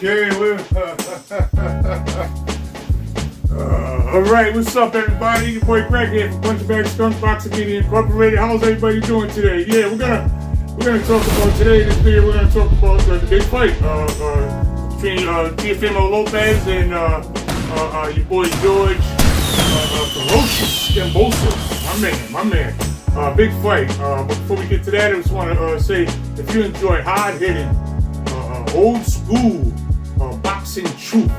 Okay, all right, what's up, everybody? Your boy Greg here from Punchingbagskunk Boxing Media Incorporated. How's everybody doing today? Yeah, we're gonna talk about today in this video. We're gonna talk about the big fight between Teofimo Lopez and your boy George Kambosos. My man. Big fight. But before we get to that, I just want to say, if you enjoy hard-hitting, old school boxing truth, you know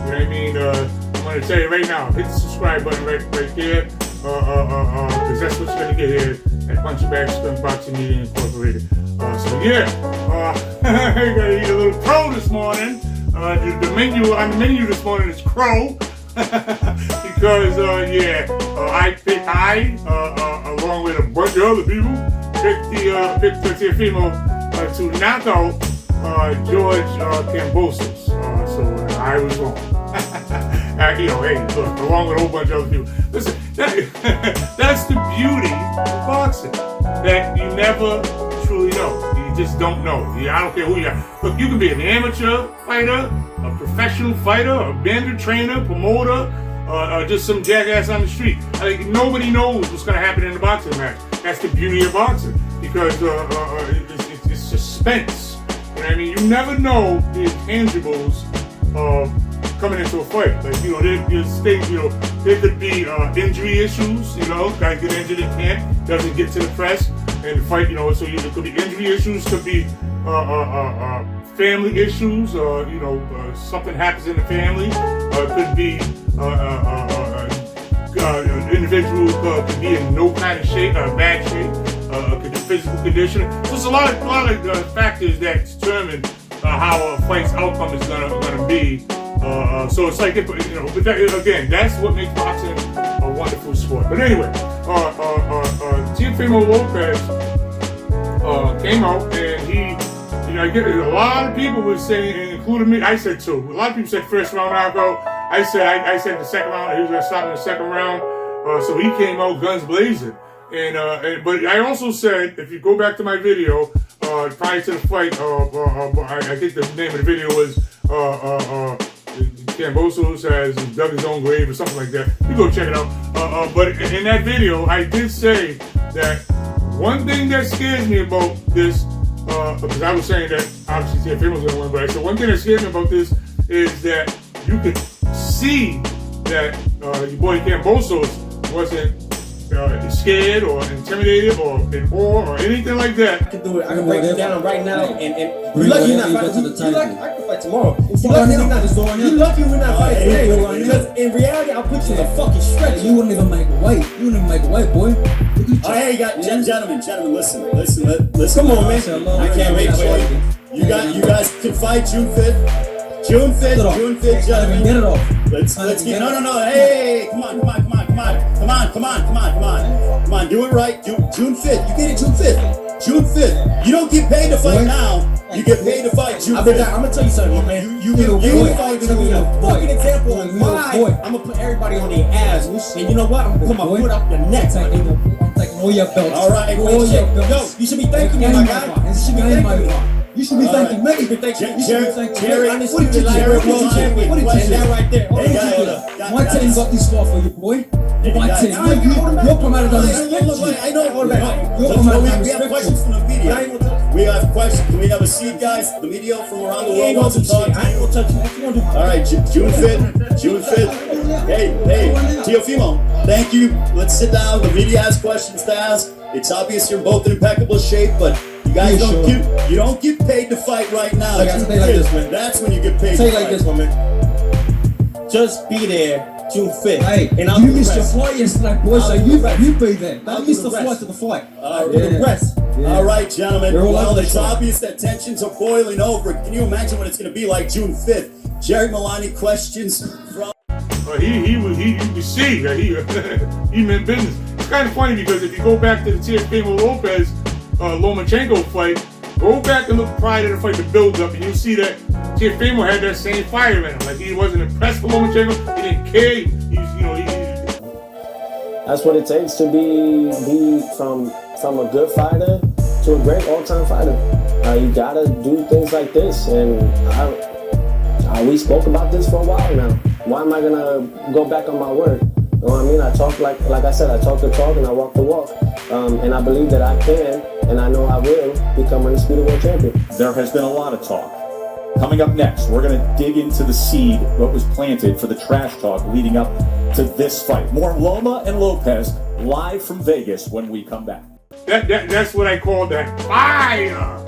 what I mean? I'm going to tell you right now, hit the subscribe button right there, because that's what you're going to get here at Punchingbagskunk Boxing Media Incorporated. So yeah, I got to eat a little crow this morning. The menu on the menu this morning is crow, because I along with a bunch of other people picked Teofimo to knock out George Kambosos. So I was wrong. Hey, look, along with a whole bunch of other people. Listen, that's the beauty of boxing, that you never truly know. You just don't know. I don't care who you are. Look, you can be an amateur fighter, a professional fighter, a bender, trainer, promoter, just some jackass on the street. Nobody knows what's going to happen in the boxing match. That's the beauty of boxing, because it's suspense. You know what I mean? You never know the intangibles coming into a fight. There's things, there could be injury issues, guys get injured in camp, doesn't get to the press, and the fight, so there could be injury issues, could be family issues, something happens in the family, it could be an individual could be in no kind of shape, bad shape, could be physical condition. So there's a lot of factors that determine how a fight's outcome is gonna be. So it's like, but again, that's what makes boxing a wonderful sport. But anyway, Teofimo Lopez came out, and he, I get a lot of people were saying, including me. I said too. A lot of people said first round knockout. I said the second round. He was gonna stop in the second round. So he came out guns blazing. But I also said, if you go back to my video prior to the fight, I think the name of the video was Kambosos has dug his own grave or something like that. You go check it out. But in that video, I did say that one thing that scares me about this, because I was saying that obviously Teofimo was going to win, but I said one thing that scares me about this is that you could see that your boy Kambosos wasn't scared or intimidated or in awe or anything like that. I can do it. I can break it down right now. And you're lucky you're not fighting. I can fight tomorrow. You're lucky we're not fighting today. Because in reality, I'll put you in a fucking stretch. You wouldn't even make a weight. You wouldn't even make a weight, boy. Oh, hey, gentlemen, listen. Come on, man. I can't wait for you. You guys can fight June 5th. June 5th, gentlemen. Get it off. Let's get. No. Hey, come on. Come on, do it right. June 5th. You get it, June 5th. June 5th. You don't get paid to fight now. You get paid to fight June 5th. I'm gonna tell you something, man. You fight to be a fucking example of why I'm gonna put everybody on their ass. And you know what? I'm gonna put my foot up your neck. I'm taking all your belts. All right, go. You should be thanking me, my guy. You should be thanking me. You should be thanking me. Jerry, what did you do? Right there. My team got this far for you, boy. My team. You're promoted on this. I know. We have questions from the media. We have questions. Can we have a seat, guys? The media from around the world wants to talk. I ain't gonna touch you. All right, June 5th. Hey, Teofimo, thank you. Let's sit down. The media has questions to ask. It's obvious you're both in impeccable shape, but you guys don't get paid to fight right now. Like this, man. That's when you get paid. Say like this, man. Just be there June 5th. Hey, and you missed your flight yesterday, boy, so you be there. Don't miss the flight to the fight. The rest. Yeah. All right, gentlemen. Well, it's obvious that tensions are boiling over. Can you imagine what it's going to be like June 5th? Jerry Milani, questions from... You see that he meant business. It's kind of funny because if you go back to the Teofimo Lopez Lomachenko fight, go back and look prior to the fight, the build up, and you'll see that Teofimo had that same fire in him. Like, he wasn't impressed with Lomachenko. He didn't care. That's what it takes to be from a good fighter to a great all-time fighter. You gotta do things like this, and we spoke about this for a while now. Why am I gonna go back on my word? You know what I mean? I talk like I said, I talk the talk and I walk the walk. And I believe that I can, and I know I will, become undisputed world champion. There has been a lot of talk. Coming up next, we're going to dig into the seed that was planted for the trash talk leading up to this fight. More Loma and Lopez live from Vegas when we come back. That's what I call that fire.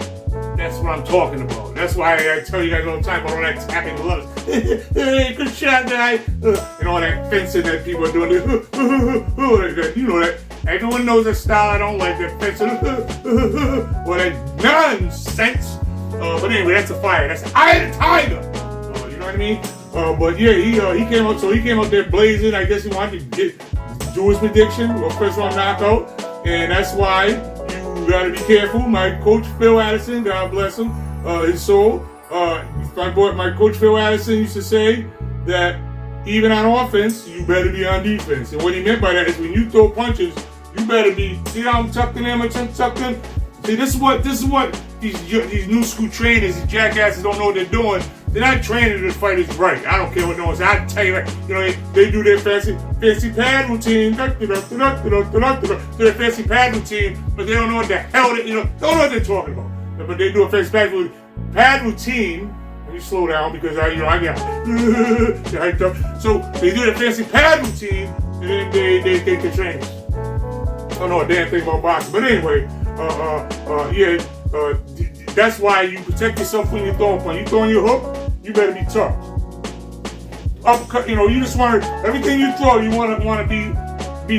That's what I'm talking about. That's why I tell you guys all the time about all that tapping gloves. Hey, good shot, guy. And all that fencing that people are doing. You know that. Everyone knows that style. I don't like that fencing. Well, that nonsense. But anyway, that's a fire. That's the eye of the tiger. You know what I mean? But yeah, he came out. So he came out there blazing. I guess he wanted to do his prediction, first round knockout, and that's why you gotta be careful. My coach Phil Addison, God bless him, his soul. My coach Phil Addison used to say that even on offense, you better be on defense. And what he meant by that is when you throw punches, you better be. See how I'm tucked in there, my chin tucked in. See, this is what these new school trainers, these jackasses don't know what they're doing. They're not training to fight is right. I don't care what no one says. I tell you, they do their fancy pad routine, do their fancy pad routine, but they don't know what the hell don't know what they're talking about. But they do a fancy pad routine. Let me slow down because I get hyped up. So they do their fancy pad routine, and then they think they're trainers. I don't know a damn thing about boxing, but anyway, that's why you protect yourself when you're throwing punch. You throwing your hook, you better be tough. Uppercut, you just want to, everything you throw, you want to be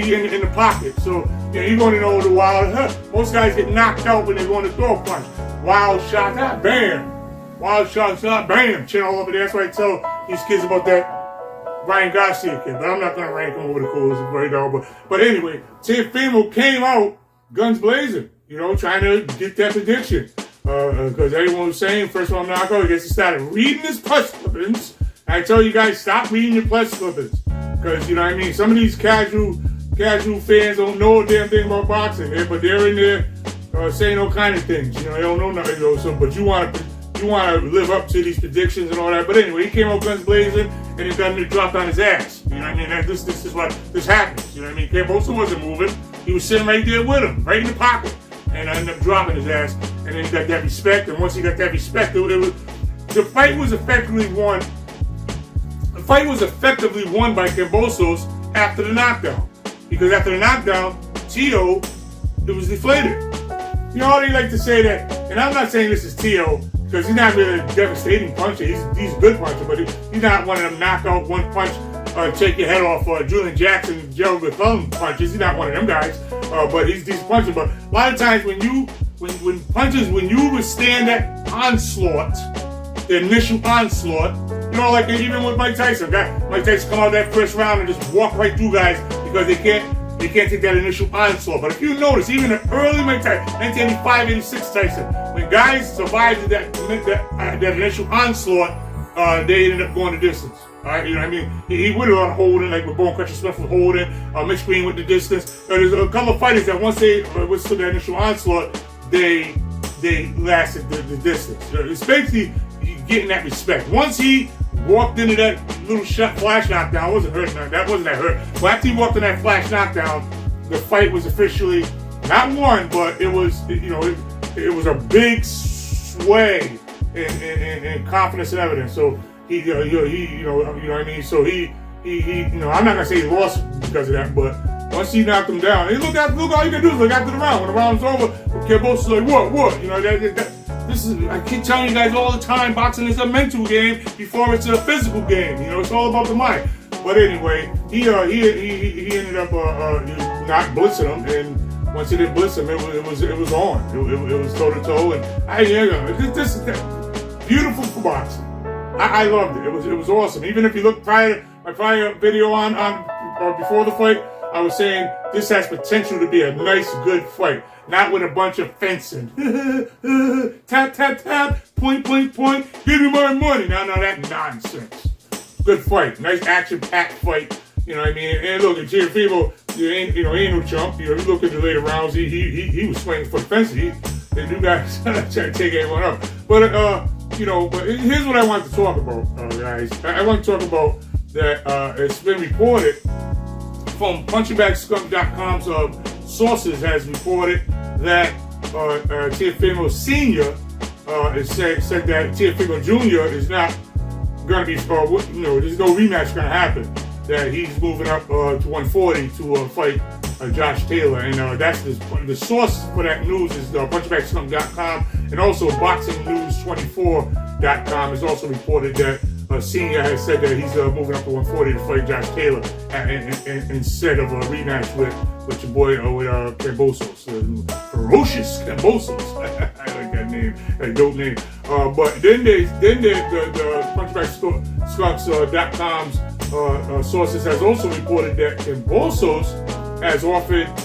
in the pocket. So you're going to know the wild. Most guys get knocked out when they're going to throw a punch. Wild shot, bam. Wild shot, bam. Chin all over there. That's why I tell these kids about that Ryan Garcia kid, but I'm not going to rank him over the coolest right now. But anyway, Teofimo came out guns blazing, trying to get that prediction. Because everyone was saying first round knockout, I guess he started reading his press clippings. I tell you guys, stop reading your press clippings. Because, some of these casual fans don't know a damn thing about boxing, but they're in there saying all kind of things. They don't know nothing, but you want to live up to these predictions and all that. But anyway, he came out guns blazing, and he got him dropped on his ass. This is what this happens. Kambosos wasn't moving. He was sitting right there with him, right in the pocket. And I ended up dropping his ass, and then he got that respect. And once he got that respect, the fight was effectively won. The fight was effectively won by Kambosos after the knockdown, because after the knockdown, Teo, it was deflated. They like to say that, and I'm not saying this is Teo because he's not really a devastating puncher. He's a good puncher, but he's not one of them knockout one punch. Take your head off Julian Jackson, Gerald McClellan punches. He's not one of them guys, but he's punching. But a lot of times when you withstand that onslaught, the initial onslaught, like even with Mike Tyson, Mike Tyson come out that first round and just walk right through guys because they can't take that initial onslaught. But if you notice, even the early Mike Tyson, 1985, 86 Tyson, when guys survived that initial onslaught, they ended up going the distance. All right, he would have holding, like with Bone Crusher Smith was holding, Mitch Green with the distance. There's a couple of fighters that once they withstood that initial onslaught, they lasted the distance. It's basically getting that respect. Once he walked into that little flash knockdown, wasn't hurt. That wasn't that hurt. But after he walked in that flash knockdown, the fight was officially not won, but it was it was a big sway in confidence and evidence. So. So I'm not gonna say he lost because of that, but once he knocked him down, look all you can do is look after the round. When the round's over, Kambosos like what? This is, I keep telling you guys all the time, boxing is a mental game before it's a physical game. It's all about the mind. But anyway, he ended up not blitzing him, and once he didn't blitz him, it was on. It was toe to toe, and this is beautiful for boxing. I loved it. It was awesome. Even if you look my prior video on before the fight, I was saying this has potential to be a nice, good fight. Not with a bunch of fencing. Tap, tap, tap, point, point, point, give me my money. No, that nonsense. Good fight. Nice action-packed fight. And look, at Teofimo, he ain't no chump. You look at the later rounds, he was swinging for the fence. They do guys trying to take everyone up. But but here's what I want to talk about, guys. I want to talk about that. It's been reported from Punchingbagskunk.com's sources has reported that Teofimos Sr. said that Teofimo Jr. is not going to be, there's no rematch going to happen. That he's moving up to 140 to fight Josh Taylor, and that's the source for that news is Punchingbagskunk.com, and also BoxingNews24.com has also reported that Senior has said that he's moving up to 140 to fight Josh Taylor instead of a rematch with your boy with Kambosos, ferocious Kambosos. I like that name, that dope name. But then the Punchingbagskunk.com's sources has also reported that Kambosos has offered a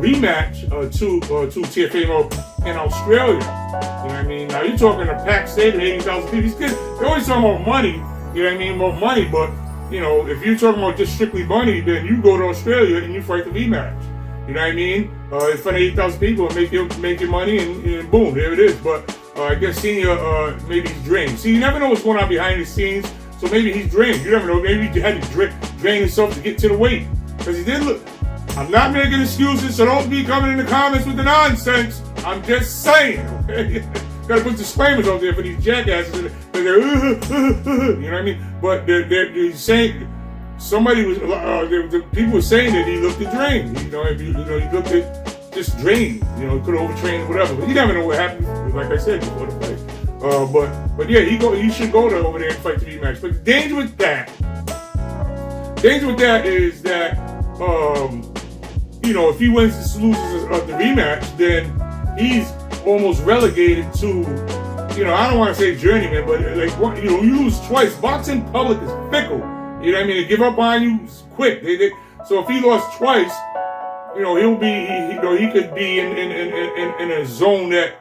rematch to Teofimo in Australia. You know what I mean? Now you're talking a packed stadium, 80,000 people. They're always talking about money. You know what I mean? About money, but if you're talking about just strictly money, then you go to Australia and you fight the rematch. You know what I mean? In front of 80,000 people and make your money and boom, there it is. But I guess Senior maybe he's drained. See, you never know what's going on behind the scenes. So maybe he's drained. You never know. Maybe he had to drain himself to get to the weight. Because he did look. I'm not making excuses, so don't be coming in the comments with the nonsense. I'm just saying, okay? Gotta put disclaimers out there for these jackasses. You know what I mean? But they're saying, somebody was, the people were saying that he looked at drained. He looked at just drained. He could have overtrained or whatever. But you never know what happened, like I said, before the fight. But yeah, he should go over there and fight the rematch. But the danger with that is that, if he loses the rematch, then he's almost relegated to, I don't want to say journeyman, but you lose twice. Boxing public is fickle. You know what I mean? They give up on you quick. So if he lost twice, he'll be, he could be in a zone that,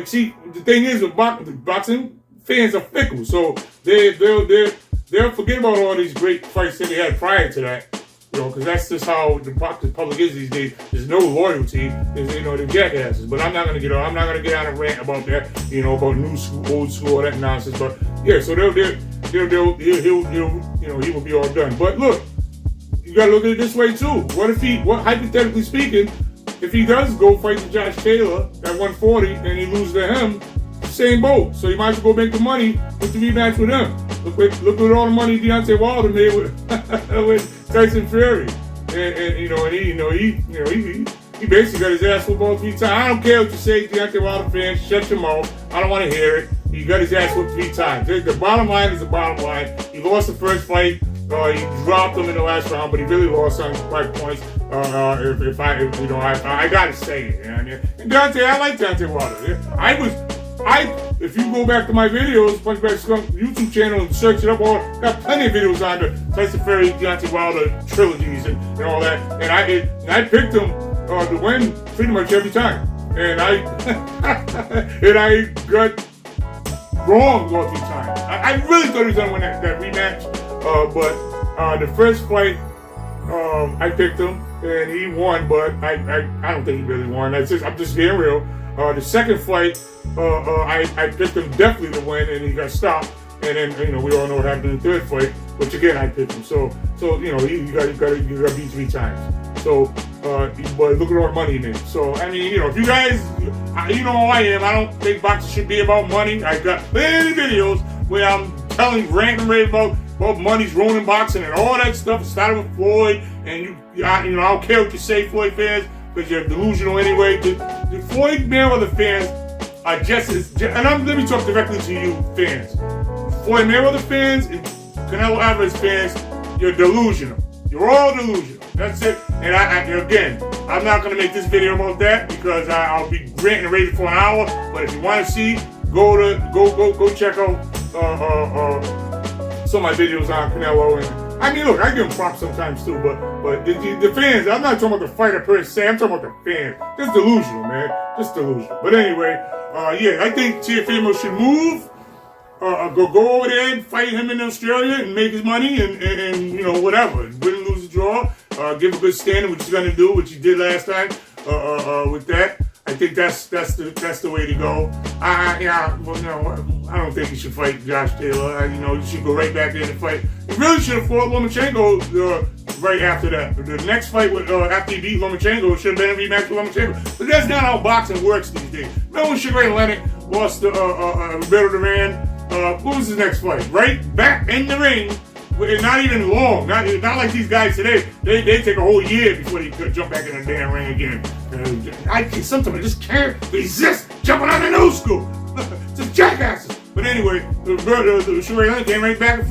see, the thing is with boxing, fans are fickle. So they'll forget about all these great fights that they had prior to that. Because that's just how the public is these days. There's no loyalty. They're jackasses. But I'm not gonna get on a rant about that. About new school, old school, all that nonsense. But yeah, so he will be all done. But look, you gotta look at it this way too. Hypothetically speaking, if he does go fight Josh Taylor at 140 and he loses to him, same boat. So you might as well go make the money with the rematch with him. Look at all the money Deontay Wilder made with Tyson Fury, and he basically got his ass whooped all 3 times. I don't care what you say, Deontay Wilder fans, shut your mouth. I don't want to hear it. He got his ass whooped 3 times. The bottom line is the bottom line. He lost the first fight. He dropped him in the last round, but he really lost on 5 points. I gotta say it. And Deontay, I like Deontay Wilder. If you go back to my videos, Punchingbagskunk YouTube channel, and search it up, got plenty of videos on the Tyson Fury, Deontay Wilder trilogies and all that. And I picked him to win pretty much every time. And I got wrong all 3 times. I really thought he was gonna win that rematch. But the first fight, I picked him and he won, but I don't think he really won. I'm just being real. The second fight, I picked him definitely to win, and he got stopped. And then we all know what happened in the third fight, which again I picked him. So you got beat 3 times. So but look at all the money he made. So I mean, if you guys, how I am. I don't think boxing should be about money. I got plenty of videos where I'm ranting about money's ruining boxing and all that stuff. It started with Floyd, and I don't care what you say, Floyd fans, because you're delusional anyway. The Floyd Mayweather fans are just as, and let me talk directly to you fans. Floyd Mayweather fans and Canelo Alvarez fans, you're delusional. You're all delusional. That's it. And again, I'm not going to make this video about that because I'll be ranting and raving for an hour. But if you want to see, go check out some of my videos on Canelo. And I mean, look, I give him props sometimes too. But the fans, I'm not talking about the fighter per se. I'm talking about the fans. Just delusional, man. Just delusional. But anyway, I think Teofimo should move. Go over there and fight him in Australia and make his money and whatever. Win, lose, draw. Give a good standing, what he's going to do, which he did last time with that. I I think that's the way to go. I don't think he should fight Josh Taylor. He should go right back in and fight. He really should have fought Lomachenko right after that. The next fight after he beat Lomachenko should have been a rematch with Lomachenko. But that's not how boxing works these days. Remember when Sugar Leonard lost to Roberto Duran? What was his next fight? Right back in the ring. Not even long. Not like these guys today. They take a whole year before they could jump back in the damn ring again. Sometimes I just can't resist jumping on the new school. Just jackasses. But anyway, the Sugar Leonard came right back and forth.